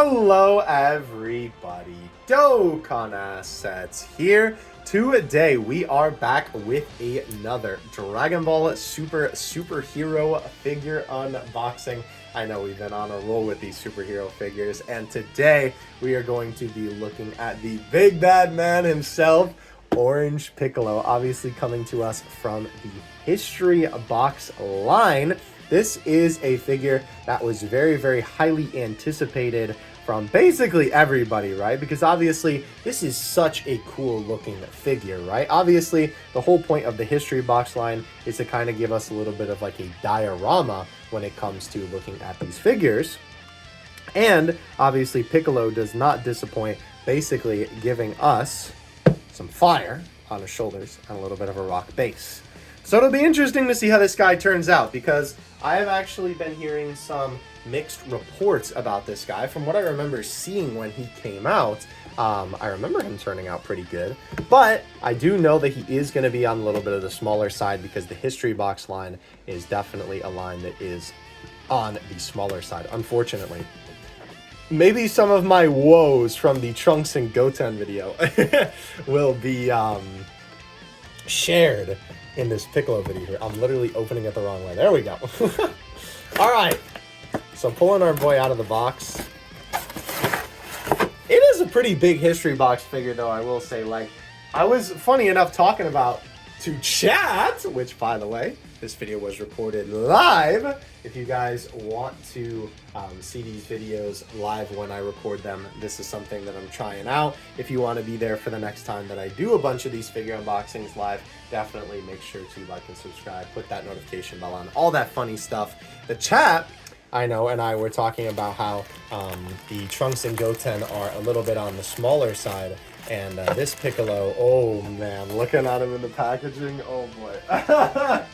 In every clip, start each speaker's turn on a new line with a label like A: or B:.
A: Hello everybody, Dokkan Assets here. Today we are back with another Dragon Ball superhero figure unboxing. I know we've been on a roll with these superhero figures, and today we are going to be looking at the big bad man himself, Orange Piccolo, obviously coming to us from the History Box line. This is a figure that was very highly anticipated from basically everybody, right? Because obviously this is such a cool looking figure, right? Obviously the whole point of the History Box line is to kind of give us a little bit of like a diorama when it comes to looking at these figures. And obviously Piccolo does not disappoint, basically giving us some fire on his shoulders and a little bit of a rock base. So it'll be interesting to see how this guy turns out, because I have actually been hearing some mixed reports about this guy. From what I remember seeing when he came out, I remember him turning out pretty good. But I do know that he is going to be on a little bit of the smaller side, because the History Box line is definitely a line that is on the smaller side, unfortunately. Maybe some of my woes from the Trunks and Goten video will be shared in this Piccolo video here. I'm literally opening it the wrong way. There we go. All right. So pulling our boy out of the box. It is a pretty big History Box figure, though, I will say. Like, I was, funny enough, talking about to chat, which, by the way, this video was recorded live. If you guys want to see these videos live when I record them, this is something that I'm trying out. If you want to be there for the next time that I do a bunch of these figure unboxings live, definitely make sure to like and subscribe, put that notification bell on, all that funny stuff. The chat, I know, and I were talking about how the Trunks and Goten are a little bit on the smaller side, and this Piccolo, oh man, looking at him in the packaging, oh boy.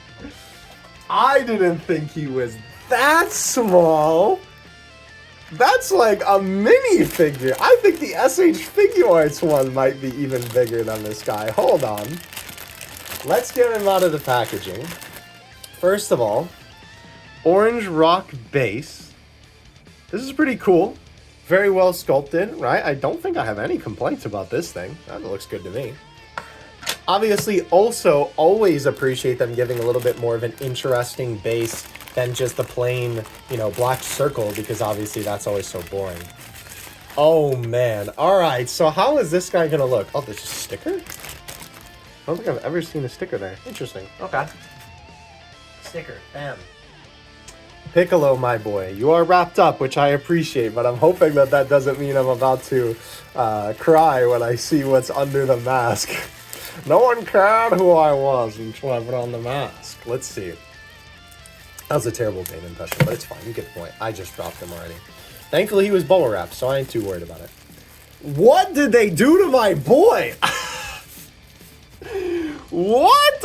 A: I didn't think he was that small. That's like a mini figure. I think the SH Figure Arts one might be even bigger than this guy. Hold on. Let's get him out of the packaging. First of all, orange rock base. This is pretty cool. Very well sculpted, right? I don't think I have any complaints about this thing. That looks good to me. Obviously, also always appreciate them giving a little bit more of an interesting base than just the plain, you know, black circle, because obviously that's always so boring. Oh man. All right. So how is this guy gonna look? Oh, there's a sticker? I don't think I've ever seen a sticker there. Interesting. Okay. Sticker. Bam. Piccolo, my boy, you are wrapped up, which I appreciate, but I'm hoping that that doesn't mean I'm about to cry when I see what's under the mask. No one cared who I was until I put on the mask. Let's see. That was a terrible Bane impression, but it's fine. You get the point. I just dropped him already. Thankfully, he was bubble wrapped, so I ain't too worried about it. What did they do to my boy? What?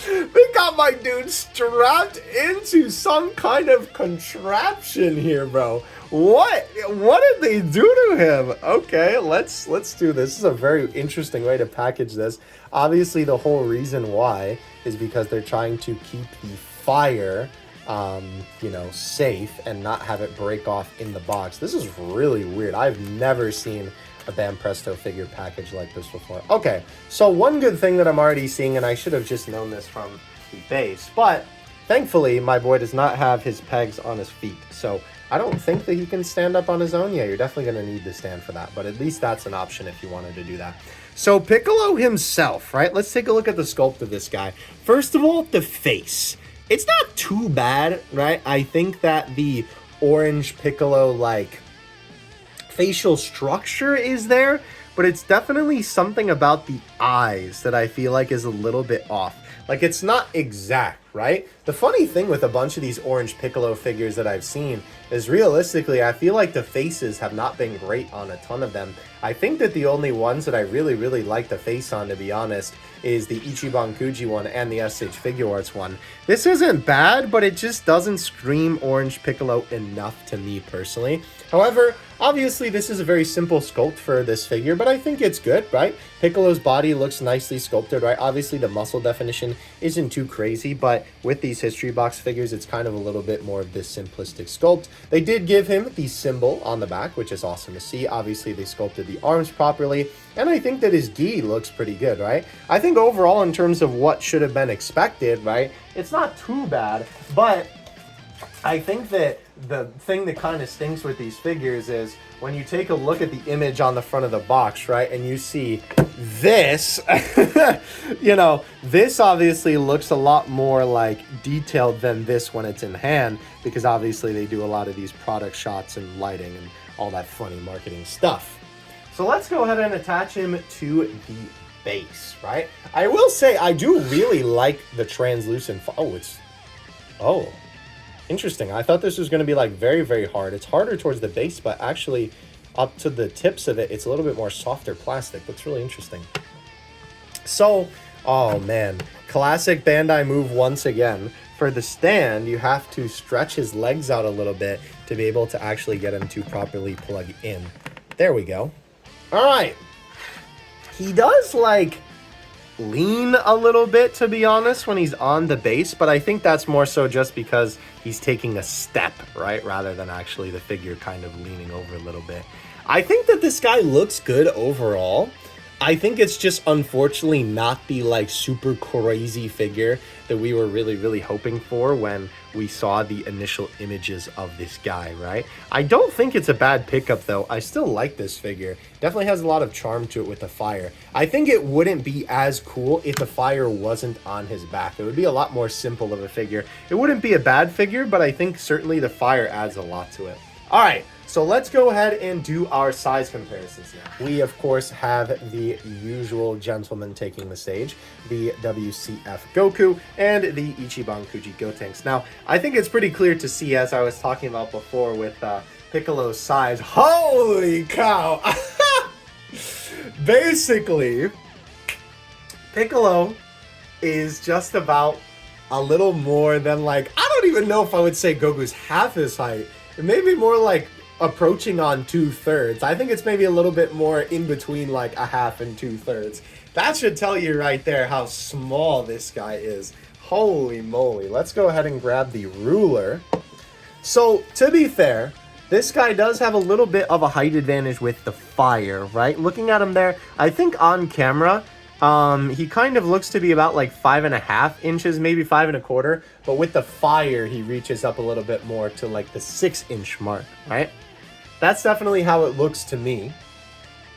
A: They got my dude strapped into some kind of contraption here, bro. What did they do to him? Okay, let's do this. This is a very interesting way to package this. Obviously, the whole reason why is because they're trying to keep the fire, you know, safe and not have it break off in the box. This is really weird. I've never seen a Bam Presto figure package like this before. Okay, so one good thing that I'm already seeing, and I should have just known this from the base, but thankfully my boy does not have his pegs on his feet, so I don't think that he can stand up on his own. Yeah, you're definitely going to need to stand for that, but at least that's an option if you wanted to do that. So Piccolo himself, right? Let's take a look at the sculpt of this guy. First of all, the face. It's not too bad, right? I think that the orange Piccolo, like, facial structure is there, but it's definitely something about the eyes that I feel like is a little bit off. Like, it's not exact, right? The funny thing with a bunch of these orange Piccolo figures that I've seen is, realistically, I feel like the faces have not been great on a ton of them. I think that the only ones that I really like the face on, to be honest, is the Ichiban Kuji one and the SH Figure Arts one. This isn't bad, but it just doesn't scream Orange Piccolo enough to me personally. However, obviously this is a very simple sculpt for this figure, but I think it's good, right? Piccolo's body looks nicely sculpted, right? Obviously the muscle definition isn't too crazy, but with these history box figures, it's kind of a little bit more of this simplistic sculpt. They did give him the symbol on the back, which is awesome to see. Obviously they sculpted the arms properly, and I think that his gi looks pretty good, right? I think overall in terms of what should have been expected, right? It's not too bad, but I think that the thing that kind of stinks with these figures is when you take a look at the image on the front of the box, right, and you see this, you know, this obviously looks a lot more like detailed than this when it's in hand, because obviously they do a lot of these product shots and lighting and all that funny marketing stuff. So let's go ahead and attach him to the base, right? I will say I do really like the translucent, interesting. I thought this was going to be like very, very hard. It's harder towards the base, but actually up to the tips of it, it's a little bit more softer plastic. That's really interesting. So, oh man, classic Bandai move once again. For the stand, you have to stretch his legs out a little bit to be able to actually get him to properly plug in. There we go. All right. He does like lean a little bit, to be honest, when he's on the base, but I think that's more so just because he's taking a step, right, rather than actually the figure kind of leaning over a little bit. I think that this guy looks good overall. I think it's just unfortunately not the like super crazy figure that we were really, really hoping for when we saw the initial images of this guy, right? I don't think it's a bad pickup though. I still like this figure. Definitely has a lot of charm to it with the fire. I think it wouldn't be as cool if the fire wasn't on his back. It would be a lot more simple of a figure. It wouldn't be a bad figure, but I think certainly the fire adds a lot to it. All right, so let's go ahead and do our size comparisons now. We, of course, have the usual gentleman taking the stage, the WCF Goku, and the Ichiban Kuji Gotenks. Now, I think it's pretty clear to see, as I was talking about before with Piccolo's size. Holy cow! Basically, Piccolo is just about a little more than like, I don't even know if I would say Goku's half his height. Maybe more like approaching on 2/3. I think it's maybe a little bit more in between like a half and 2/3. That should tell you right there how small this guy is. Holy moly. Let's go ahead and grab the ruler. So to be fair, this guy does have a little bit of a height advantage with the fire, right? Looking at him there, I think on camera, he kind of looks to be about like 5.5 inches, maybe 5.25, but with the fire, he reaches up a little bit more to like the 6-inch mark, right? That's definitely how it looks to me.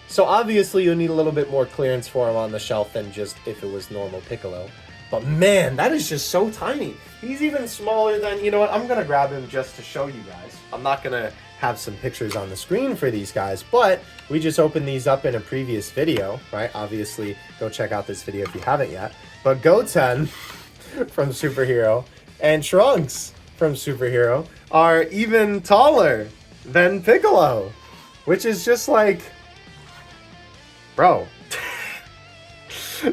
A: So obviously you'll need a little bit more clearance for him on the shelf than just if it was normal Piccolo. But man, that is just so tiny. He's even smaller than, you know what, I'm gonna grab him just to show you guys. I'm not gonna have some pictures on the screen for these guys, but we just opened these up in a previous video, right? Obviously, go check out this video if you haven't yet. But Goten from Superhero and Trunks from Superhero are even taller than Piccolo, which is just like, bro,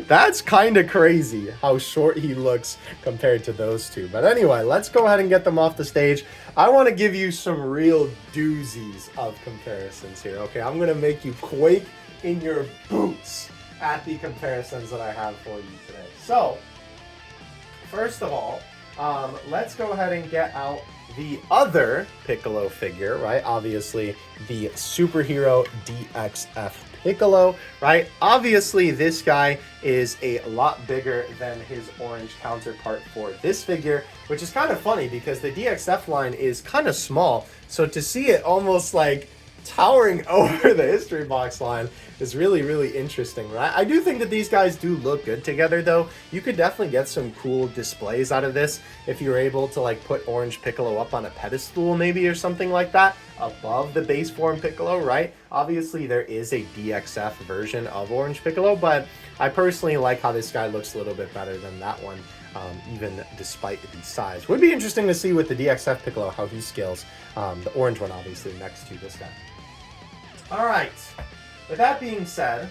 A: that's kind of crazy how short he looks compared to those two. But anyway, let's go ahead and get them off the stage. I want to give you some real doozies of comparisons here, okay? I'm going to make you quake in your boots at the comparisons that I have for you today. So, first of all, let's go ahead and get out the other Piccolo figure, right? Obviously, the Superhero DXF Piccolo, right? Obviously, this guy is a lot bigger than his orange counterpart for this figure, which is kind of funny because the DXF line is kind of small. So to see it almost like towering over the history box line is really, really interesting, right? I do think that these guys do look good together, though. You could definitely get some cool displays out of this if you're able to like put Orange Piccolo up on a pedestal maybe or something like that above the base form Piccolo, right? Obviously there is a DXF version of Orange Piccolo, but I personally like how this guy looks a little bit better than that one, even despite the size. Would be interesting to see with the DXF Piccolo how he scales, the orange one obviously next to this guy. Alright, with that being said,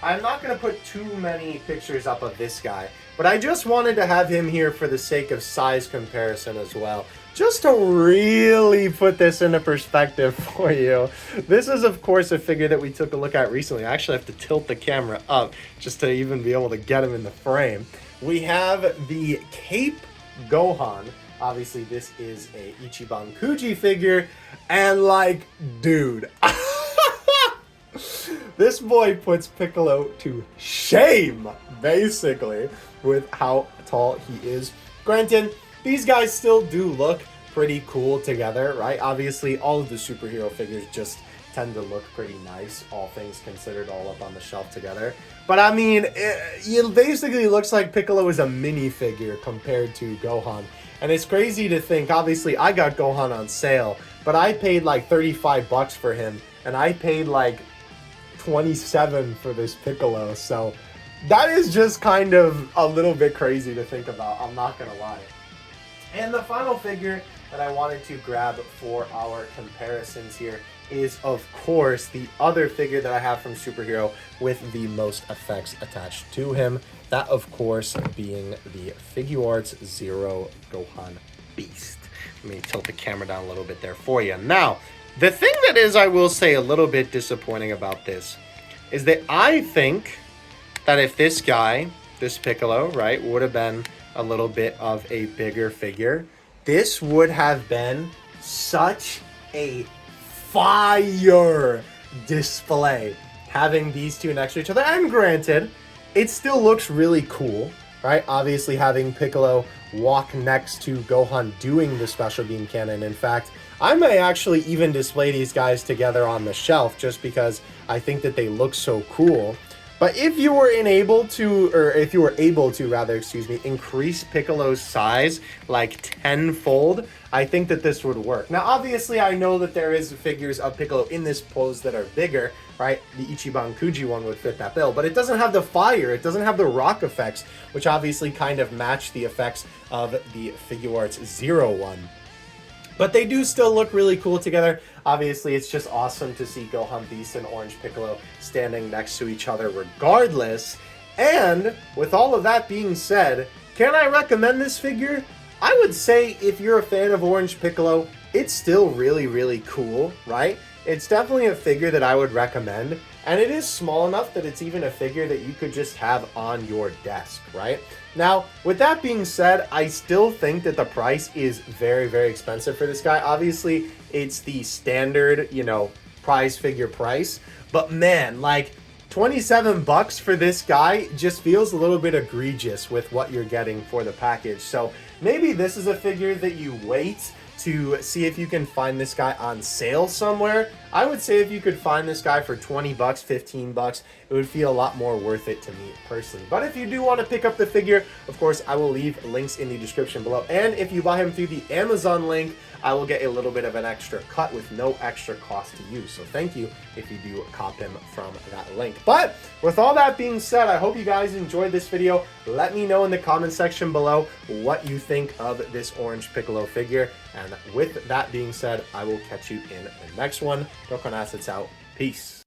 A: I'm not going to put too many pictures up of this guy, but I just wanted to have him here for the sake of size comparison as well. just to really put this into perspective for you, this is of course a figure that we took a look at recently. I actually have to tilt the camera up just to even be able to get him in the frame. We have the Cape Gohan. Obviously this is a Ichiban Kuji figure, and like, dude, this boy puts Piccolo to shame, basically, with how tall he is. Granted, these guys still do look pretty cool together, right? Obviously, all of the superhero figures just tend to look pretty nice, all things considered, all up on the shelf together. But I mean, it basically looks like Piccolo is a minifigure compared to Gohan. And it's crazy to think, obviously, I got Gohan on sale, but I paid like 35 bucks for him, and I paid like 27 for this Piccolo. So that is just kind of a little bit crazy to think about, I'm not gonna lie. And the final figure that I wanted to grab for our comparisons here is, of course, the other figure that I have from Superhero with the most effects attached to him. That, of course, being the Figuarts Zero Gohan Beast. Let me tilt the camera down a little bit there for you. Now, the thing that is, I will say, a little bit disappointing about this is that I think that if this guy, this Piccolo, right, would have been a little bit of a bigger figure, this would have been such a fire display, having these two next to each other. And granted, it still looks really cool, right? Obviously having Piccolo walk next to Gohan doing the special beam cannon. In fact, I may actually even display these guys together on the shelf just because I think that they look so cool. But if you were able to rather, increase Piccolo's size like tenfold, I think that this would work. Now, obviously, I know that there is figures of Piccolo in this pose that are bigger, right? The Ichiban Kuji one would fit that bill, but it doesn't have the fire, it doesn't have the rock effects, which obviously kind of match the effects of the Figuarts Zero one. But they do still look really cool together. Obviously, it's just awesome to see Gohan Beast and Orange Piccolo standing next to each other regardless. And with all of that being said, can I recommend this figure? I would say if you're a fan of Orange Piccolo, it's still really, really cool, right? It's definitely a figure that I would recommend. And it is small enough that it's even a figure that you could just have on your desk, right? Now, with that being said, I still think that the price is very, very expensive for this guy. Obviously, it's the standard, prize figure price. But man, like 27 bucks for this guy just feels a little bit egregious with what you're getting for the package. So maybe this is a figure that you wait to see if you can find this guy on sale somewhere. I would say if you could find this guy for 20 bucks, 15 bucks, it would feel a lot more worth it to me personally. But if you do want to pick up the figure, of course, I will leave links in the description below. And if you buy him through the Amazon link, I will get a little bit of an extra cut with no extra cost to you. So thank you if you do cop him from that link. But with all that being said, I hope you guys enjoyed this video. Let me know in the comment section below what you think of this Orange Piccolo figure. And with that being said, I will catch you in the next one. Dokkan Assets out. Peace.